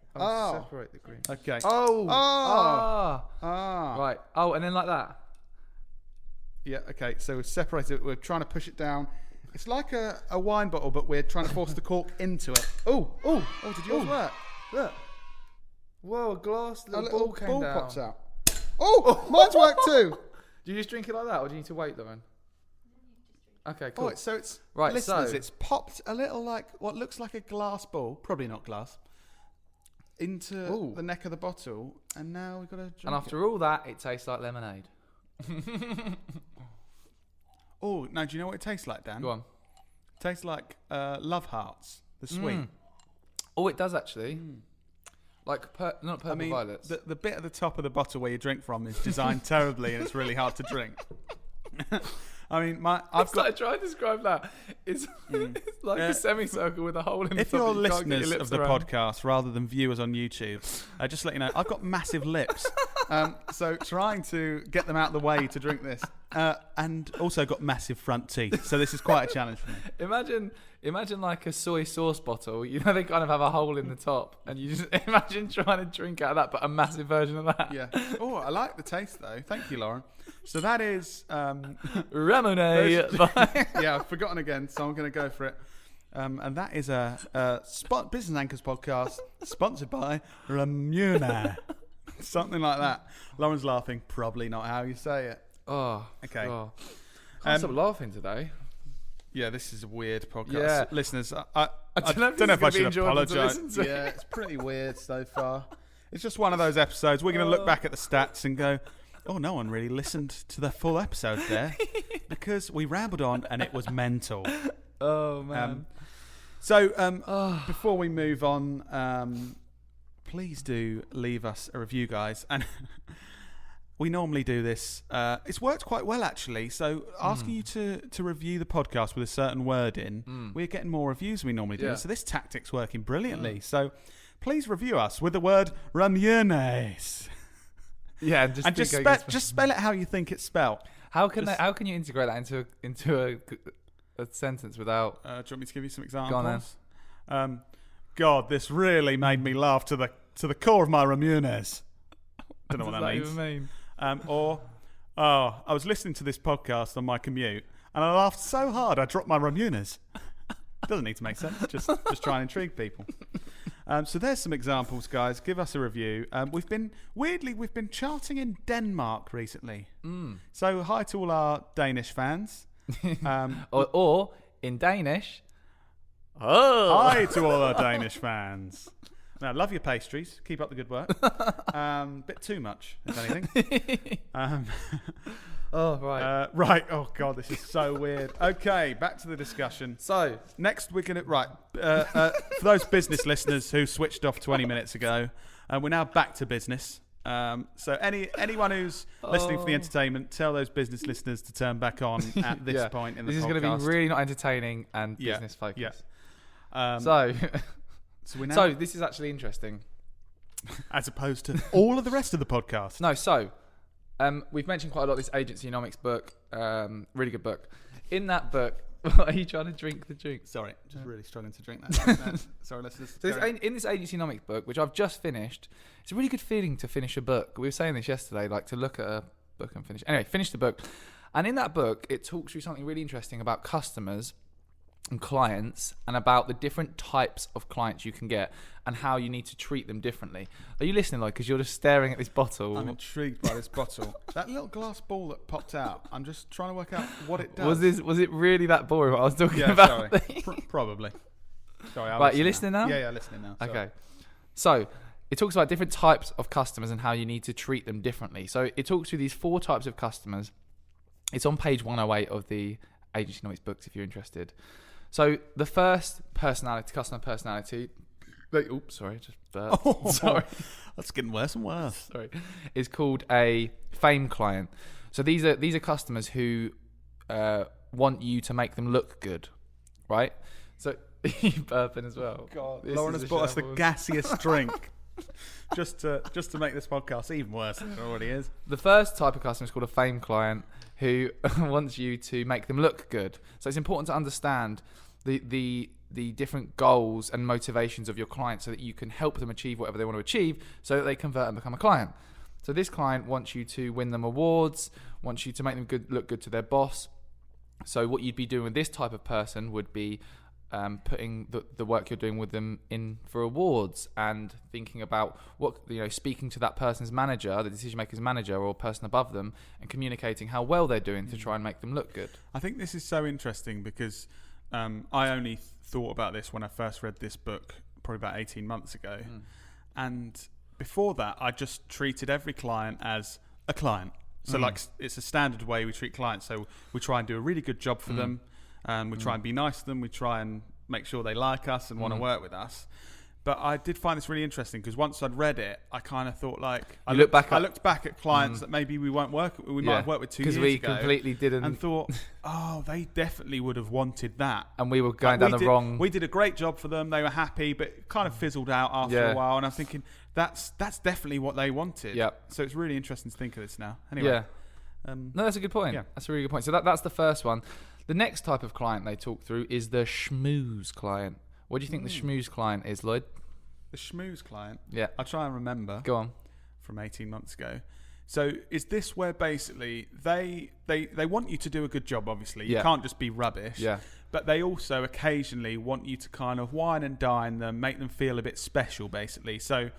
Separate the green. Okay. Right. Oh, and then like that. Yeah, okay. So we've separated it. We're trying to push it down. It's like a wine bottle, but we're trying to force the cork into it. Oh, did yours work? Look. Whoa, a glass. A little ball came ball down. pops out. Oh, mine's worked too. Do you just drink it like that, or do you need to wait, Lauren? Okay, cool. Oh, so it's right. Listeners, it's popped a little like what looks like a glass ball, probably not glass, into the neck of the bottle, and now we've got to drink. And after all that, it tastes like lemonade. Oh, now do you know what it tastes like, Dan? Go on. It tastes like Love Hearts, the sweet. Oh, it does actually. Like not purple violets. The bit at the top of the bottle where you drink from is designed terribly, and it's really hard to drink. I mean, I've got to try and describe that. It's like a semicircle with a hole in the top. If you're listeners of the podcast rather than viewers on YouTube, just let you know, I've got massive lips. So trying to get them out of the way to drink this. And also got massive front teeth. So this is quite a challenge for me. Imagine like a soy sauce bottle. You know, they kind of have a hole in the top. And you just imagine trying to drink out of that, but a massive version of that. Yeah. Oh, I like the taste though. Thank you, Lauren. So that is Ramune. Yeah, I've forgotten again, so I'm going to go for it. And that is a Business Anchors podcast sponsored by Ramune. Something like that. Lauren's laughing. Probably not how you say it. Oh, okay. Oh. Can't stop laughing today. Yeah, this is a weird podcast. Yeah. Listeners, I don't know if I should apologise. Yeah, it's pretty weird so far. It's just one of those episodes. We're going to look back at the stats and go, oh, no one really listened to the full episode there because we rambled on and it was mental. Oh, man. Before we move on, please do leave us a review, guys. And we normally do this. It's worked quite well, actually. So asking you to review the podcast with a certain word in, we're getting more reviews than we normally do. Yeah. So this tactic's working brilliantly. So please review us with the word ramyones. Yeah, And just spell it how you think it's spelled. How can you integrate that into a sentence without? Do you want me to give you some examples? Go on then. God, this really made me laugh to the core of my ramyones. Don't know what that means. Even mean? I was listening to this podcast on my commute, and I laughed so hard I dropped my ramyones. Doesn't need to make sense. Just try and intrigue people. So there's some examples, guys. Give us a review. We've been charting in Denmark recently. So hi to all our Danish fans. Or in Danish. Oh, Hi to all our Danish fans. Now, love your pastries. Keep up the good work. Bit too much, if anything. Oh, right. Right. Oh, God, this is so weird. Okay, back to the discussion. So, Next, we're going to... Right. For those business listeners who switched off 20 minutes ago, we're now back to business. So anyone who's listening for the entertainment, tell those business listeners to turn back on at this point in the podcast. This is going to be really not entertaining and business focused. Yeah. So this is actually interesting. As opposed to all of the rest of the podcast. No, so we've mentioned quite a lot this Agencynomics book. Really good book. In that book, are you trying to drink the drink? Sorry, just really struggling to drink that. Sorry, let's just... So in this Agencynomics book, which I've just finished, it's a really good feeling to finish a book. We were saying this yesterday, like to look at a book and finish. Anyway, finish the book. And in that book, it talks through something really interesting about customers and clients and about the different types of clients you can get and how you need to treat them differently. Are you listening, Lloyd? Because you're just staring at this bottle. I'm intrigued by this bottle. That little glass ball that popped out, I'm just trying to work out what it does. Was it really that boring what I was talking Yeah, about? sorry. Probably. Sorry, Right, you listening now? Yeah, listening now. Sorry. Okay. So it talks about different types of customers and how you need to treat them differently. So it talks through these 4 types of customers. It's on page 108 of the Agencynomics books if you're interested. So the first customer personality. Oops, sorry, just burped. Oh, sorry, that's getting worse and worse. Sorry, is called a fame client. So these are customers who want you to make them look good, right? So you burping as well. God, Lauren has bought us the gassiest drink. just to make this podcast even worse than it already is. The first type of customer is called a fame client who wants you to make them look good. So it's important to understand the different goals and motivations of your client so that you can help them achieve whatever they want to achieve so that they convert and become a client. So this client wants you to win them awards, wants you to make them look good to their boss. So what you'd be doing with this type of person would be putting the work you're doing with them in for awards and thinking about speaking to that person's manager, the decision maker's manager or person above them, and communicating how well they're doing to try and make them look good. I think this is so interesting because I only thought about this when I first read this book probably about 18 months ago. And before that, I just treated every client as a client. So like it's a standard way we treat clients. So we try and do a really good job for them. We try and be nice to them. We try and make sure they like us and want to work with us. But I did find this really interesting because once I'd read it, I kind of thought I looked back at clients that maybe we might have worked with 2 years ago. Because we completely didn't. And thought, they definitely would have wanted that. And we were going down the wrong... We did a great job for them. They were happy, but it kind of fizzled out after a while. And I'm thinking, that's definitely what they wanted. Yep. So it's really interesting to think of this now. Anyway. Yeah. No, that's a good point. Yeah. That's a really good point. So that's the first one. The next type of client they talk through is the schmooze client. What do you think the schmooze client is, Lloyd? The schmooze client? Yeah. I'll try and remember. Go on. From 18 months ago. So is this where basically they want you to do a good job, obviously. You can't just be rubbish. Yeah. But they also occasionally want you to kind of wine and dine them, make them feel a bit special, basically. So,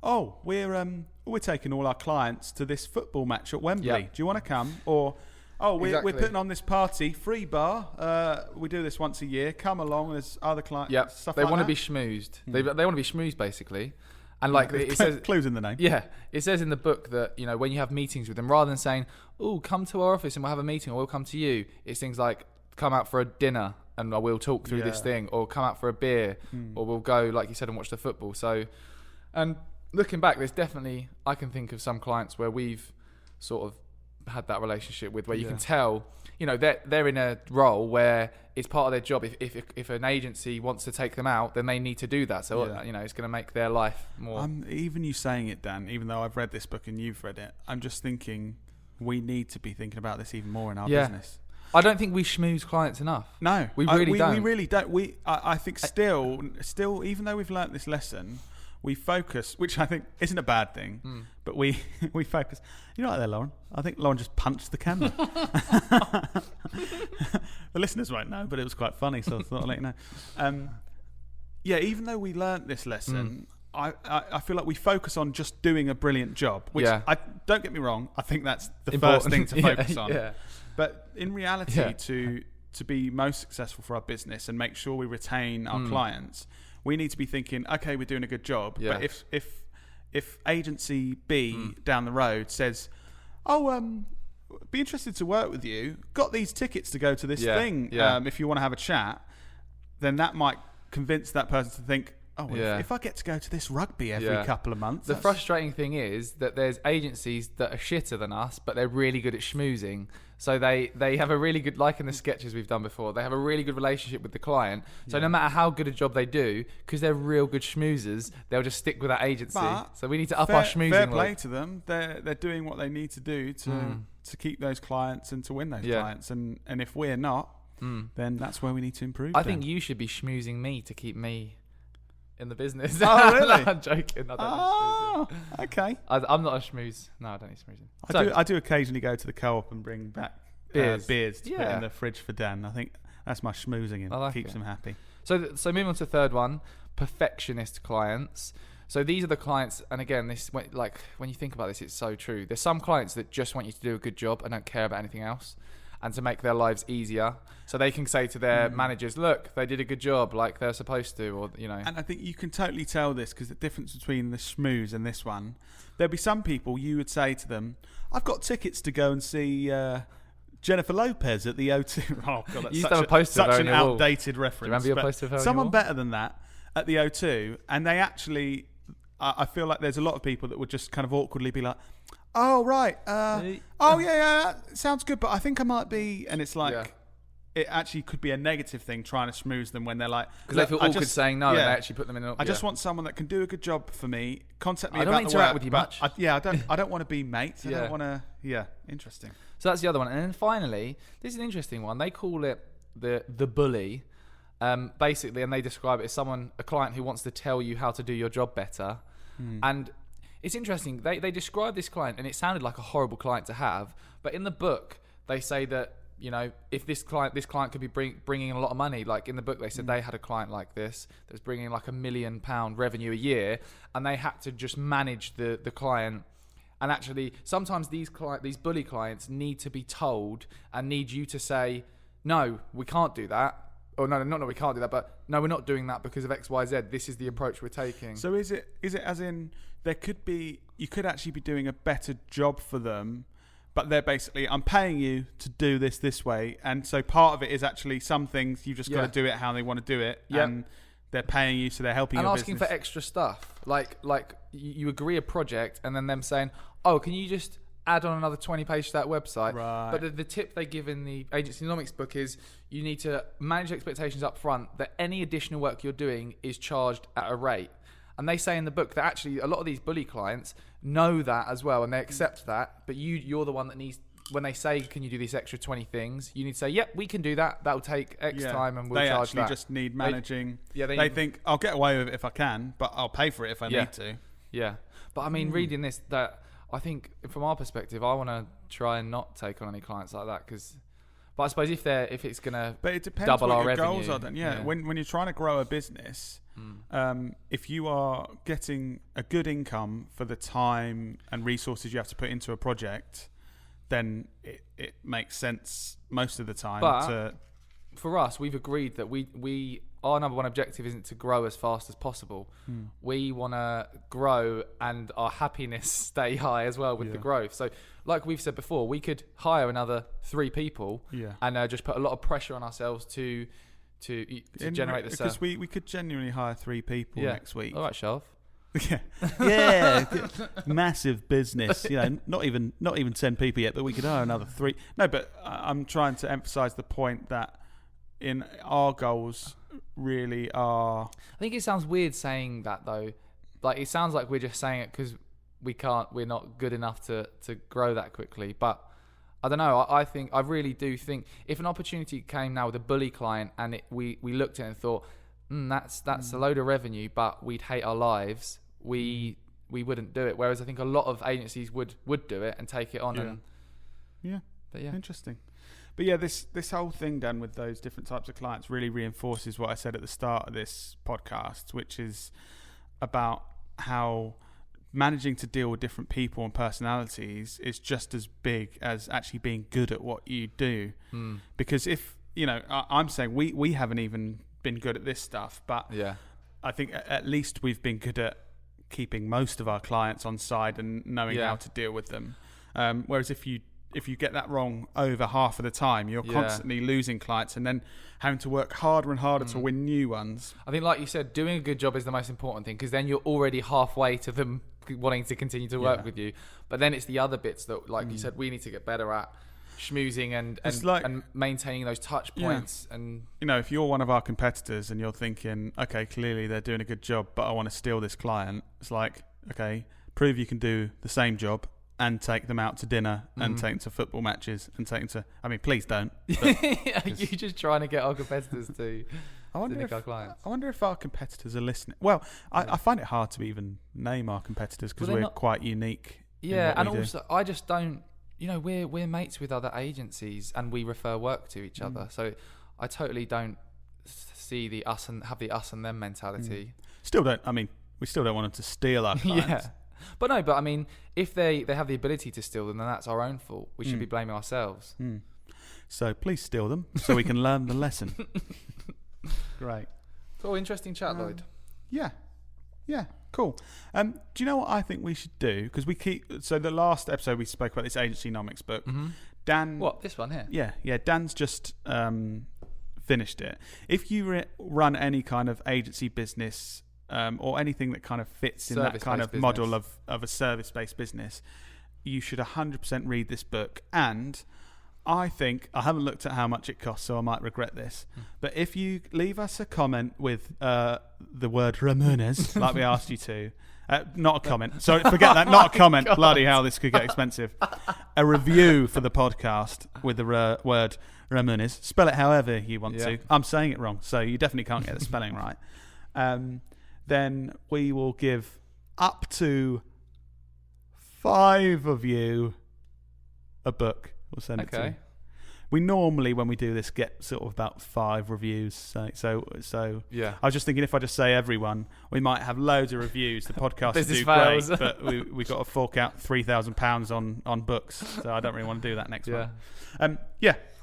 we're taking all our clients to this football match at Wembley. Yeah. Do you want to come? Or... we're putting on this party, free bar. We do this once a year. Come along. There's other clients. Yeah, stuff they like want to that. be schmoozed. They want to be schmoozed basically, and it says clues in the name. Yeah, it says in the book that when you have meetings with them, rather than saying, "Oh, come to our office and we'll have a meeting," or "We'll come to you," it's things like, "Come out for a dinner and we'll talk through this thing," or "Come out for a beer," or "We'll go," like you said, and watch the football. So, and looking back, there's definitely I can think of some clients where we've sort of had that relationship with, where you can tell, you know, they're in a role where it's part of their job. If an agency wants to take them out, then they need to do that. So you know, it's going to make their life more. Even you saying it, Dan, even though I've read this book and you've read it, I'm just thinking we need to be thinking about this even more in our business. I don't think we schmooze clients enough. No, we really don't. We really don't. I think still, even though we've learnt this lesson, we focus, which I think isn't a bad thing, but we focus. You're right there, Lauren. I think Lauren just punched the camera. The listeners won't know, but it was quite funny, so I thought I'd let you know. Even though we learnt this lesson, I feel like we focus on just doing a brilliant job, which don't get me wrong, I think that's the first thing to focus on. Yeah. But in reality, to be most successful for our business and make sure we retain our clients, we need to be thinking, okay, we're doing a good job. Yeah. But if agency B down the road says, be interested to work with you, got these tickets to go to this thing, if you want to have a chat, then that might convince that person to think, if I get to go to this rugby every couple of months. The frustrating thing is that there's agencies that are shitter than us, but they're really good at schmoozing. So they have a really good, like in the sketches we've done before, they have a really good relationship with the client. So no matter how good a job they do, because they're real good schmoozers, they'll just stick with that agency. But so we need to up our schmoozing. Fair play to them. They're doing what they need to do to keep those clients and to win those clients. And if we're not, then that's where we need to improve. I think you should be schmoozing me to keep me in the business. Oh, really? No, I'm joking. I don't need schmoozing. Okay. I'm not a schmooze. No, I don't need schmoozing. I do occasionally go to the co-op and bring back beers to put in the fridge for Dan. I think that's my schmoozing and keeps him happy. So moving on to the third one, perfectionist clients. So these are the clients, and again, this like when you think about this, it's so true. There's some clients that just want you to do a good job and don't care about anything else, and to make their lives easier, so they can say to their managers, "Look, they did a good job, like they're supposed to," or you know. And I think you can totally tell this because the difference between the schmooze and this one, there'll be some people you would say to them, "I've got tickets to go and see Jennifer Lopez at the O2." Oh God, that's such an outdated reference. Do you remember your poster of her? Someone better than that at the O2, and they actually, I feel like there's a lot of people that would just kind of awkwardly be like, "Oh right, that sounds good, but I think I might be," and it's like it actually could be a negative thing trying to schmooze them when they're like, because they feel awkward saying no, and they actually put them in. I just want someone that can do a good job for me. Contact me. I don't interact with you much. I don't want to be mates. I don't want to. Yeah, interesting. So that's the other one, and then finally, this is an interesting one. They call it the bully, basically, and they describe it as a client who wants to tell you how to do your job better, and. It's interesting. They describe this client, and it sounded like a horrible client to have. But in the book, they say that, you know, if this client could be bringing in a lot of money. Like in the book, they said they had a client like this that was bringing in like £1 million revenue a year, and they had to just manage the client. And actually, sometimes these bully clients need to be told and need you to say, "No, we can't do that." Or no, we can't do that. But no, we're not doing that because of X, Y, Z. This is the approach we're taking. So is it as in you could actually be doing a better job for them, but they're basically, I'm paying you to do this way, and so part of it is actually some things you've just got to do it how they want to do it, and they're paying you, so they're helping and your asking business. For extra stuff, like you agree a project, and then them saying, "Oh, can you just add on another 20 pages to that website?" Right. But the tip they give in the agency economics book is you need to manage expectations up front that any additional work you're doing is charged at a rate. And they say in the book that actually a lot of these bully clients know that as well, and they accept that. But you're the one that needs, when they say, "Can you do these extra 20 things?" You need to say, "Yep, we can do that. That'll take X time, and we'll charge that." They actually just need managing. They think, "I'll get away with it if I can, but I'll pay for it if I need to." Yeah. But I mean, reading this, that I think from our perspective, I want to try and not take on any clients like that, because. But I suppose if it's gonna, but it depends double what our your revenue. Goals are then. Yeah. When you're trying to grow a business, if you are getting a good income for the time and resources you have to put into a project, then it makes sense most of the time. But for us, we've agreed that our number one objective isn't to grow as fast as possible. We want to grow and our happiness stay high as well with the growth. So like we've said before, we could hire another 3 people and just put a lot of pressure on ourselves to generate the because we could genuinely hire 3 people next week. All right, Shelf. Yeah, massive business. You know, not even 10 people yet, but we could hire another 3. No, but I'm trying to emphasise the point that in our goals really are. I think it sounds weird saying that though. Like it sounds like we're just saying it because we're not good enough to grow that quickly. But I don't know. I really do think if an opportunity came now with a bully client and we looked at it and thought, that's a load of revenue, but we'd hate our lives. We wouldn't do it. Whereas I think a lot of agencies would do it and take it on. But interesting. But yeah, this whole thing done with those different types of clients really reinforces what I said at the start of this podcast, which is about how managing to deal with different people and personalities is just as big as actually being good at what you do. Because if, you know, I'm saying we haven't even been good at this stuff, but I think at least we've been good at keeping most of our clients on side and knowing how to deal with them. Whereas if you get that wrong over half of the time, you're constantly losing clients and then having to work harder and harder to win new ones. I think, like you said, doing a good job is the most important thing because then you're already halfway to them wanting to continue to work with you. But then it's the other bits that, like you said, we need to get better at schmoozing and maintaining those touch points. And you know, if you're one of our competitors and you're thinking, okay, clearly they're doing a good job, but I want to steal this client, it's like, okay, prove you can do the same job and take them out to dinner and take them to football matches and take them to, I mean, please don't. You're just trying to get our competitors to nick our clients. I wonder if our competitors are listening. Well, I find it hard to even name our competitors because we're quite unique. Yeah, and also I just don't, you know, we're mates with other agencies and we refer work to each other. So I totally don't see the us and them mentality. Still don't, I mean, we still don't want them to steal our clients. But I mean, if they have the ability to steal them, then that's our own fault. We should be blaming ourselves. So please steal them so we can learn the lesson. Great. Cool, interesting chat, Lloyd. Yeah, cool. Do you know what I think we should do? Because so the last episode we spoke about this agency-nomics book. Dan... What, this one here? Yeah, Dan's just finished it. If you run any kind of agency business... or anything that kind of fits in that kind of business model of a service-based business, you should 100% read this book. And I think, I haven't looked at how much it costs, so I might regret this, but if you leave us a comment with the word Ramones, like we asked you to, not a comment, sorry, forget that, not a comment, bloody hell, this could get expensive, a review for the podcast with the word Ramones, spell it however you want to, I'm saying it wrong, so you definitely can't get the spelling right, then we will give up to 5 of you a book. We'll send it to you. We normally, when we do this, get sort of about 5 reviews. So I was just thinking if I just say everyone, we might have loads of reviews. The podcast will do great, but we got to fork out £3,000 on books. So I don't really want to do that next one.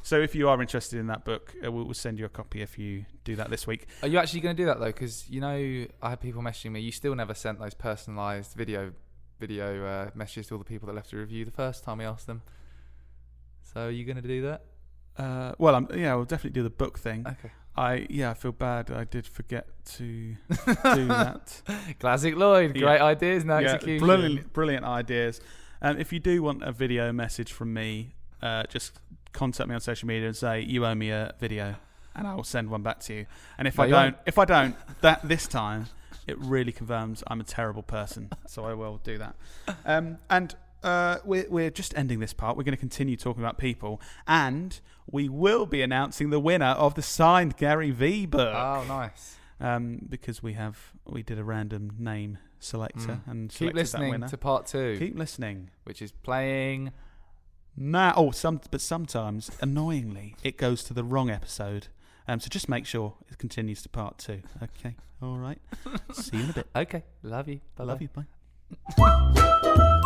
So if you are interested in that book, we'll send you a copy if you do that this week. Are you actually going to do that though? Because you know, I had people messaging me. You still never sent those personalised video messages to all the people that left a review the first time we asked them. So are you going to do that? We'll definitely do the book thing. Okay. I feel bad. I did forget to do that. Classic Lloyd. Great ideas, no execution. Brilliant ideas. If you do want a video message from me, just contact me on social media and say you owe me a video, and I will send one back to you. And if I don't, this time it really confirms I'm a terrible person. So I will do that. And we're just ending this part. We're going to continue talking about people, and we will be announcing the winner of the signed Gary V book. Oh, nice. Because we did a random name selector and keep listening to part 2. Keep listening, which is playing now. But sometimes, annoyingly, it goes to the wrong episode. So just make sure it continues to part 2. Okay, all right. See you in a bit. Okay, love you. Bye. Love you. Bye.